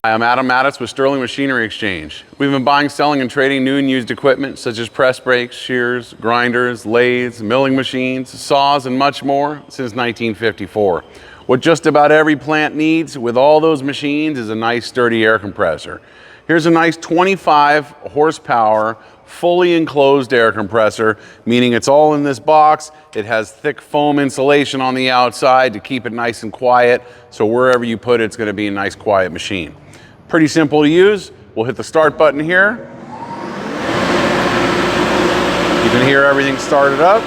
Hi, I'm Adam Mattis with Sterling Machinery Exchange. We've been buying, selling, and trading new and used equipment such as press brakes, shears, grinders, lathes, milling machines, saws, and much more since 1954. What just about every plant needs with all those machines is a nice sturdy air compressor. Here's a nice 25 horsepower, fully enclosed air compressor, meaning it's all in this box. It has thick foam insulation on the outside to keep it nice and quiet, so wherever you put it, it's going to be a nice quiet machine. Pretty simple to use. We'll hit the start button here. You can hear everything started up.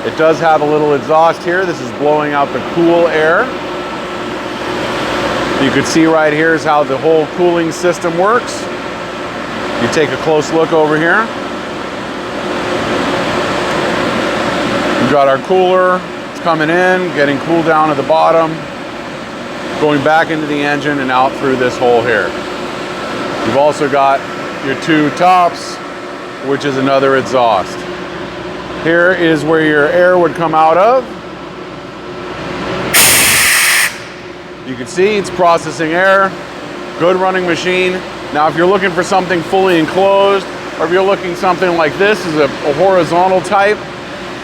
It does have a little exhaust here. This is blowing out the cool air. You can see right here is how the whole cooling system works. You take a close look over here. We've got our cooler. It's coming in, getting cooled down at the bottom, going back into the engine and out through this hole here. You've also got your two tops, which is another exhaust. Here is where your air would come out of. You can see it's processing air. Good running machine. Now if you're looking for something fully enclosed, or if you're looking something like this is a horizontal type,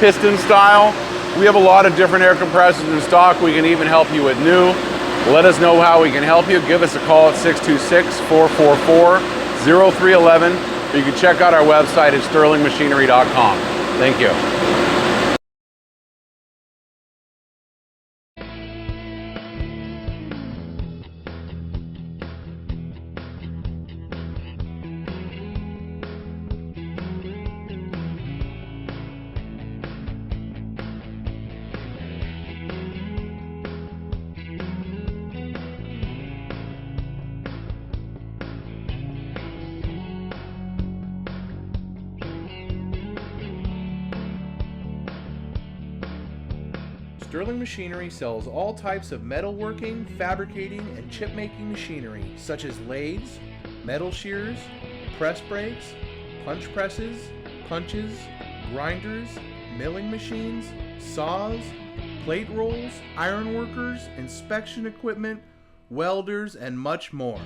piston style, we have a lot of different air compressors in stock. We can even help you with new. Let us know how we can help you. Give us a call at 626-444-0311. Or you can check out our website at sterlingmachinery.com. Thank you. Sterling Machinery sells all types of metalworking, fabricating, and chip-making machinery, such as lathes, metal shears, press brakes, punch presses, punches, grinders, milling machines, saws, plate rolls, iron workers, inspection equipment, welders, and much more.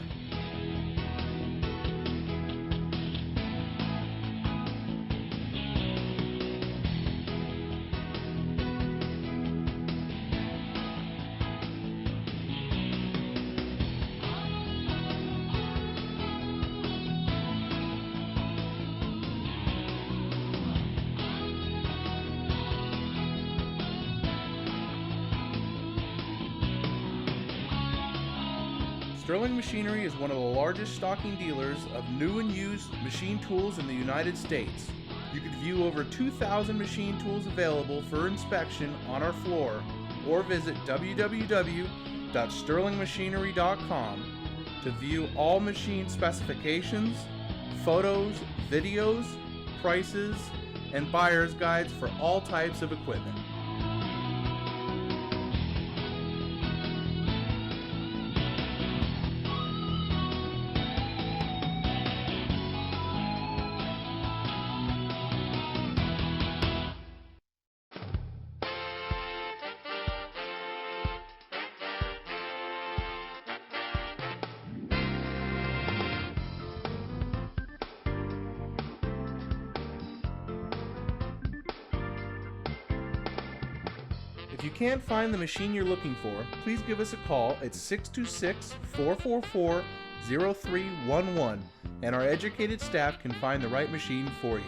Sterling Machinery is one of the largest stocking dealers of new and used machine tools in the United States. You can view over 2,000 machine tools available for inspection on our floor, or visit www.sterlingmachinery.com to view all machine specifications, photos, videos, prices, and buyer's guides for all types of equipment. If you can't find the machine you're looking for, please give us a call at 626-444-0311 and our educated staff can find the right machine for you.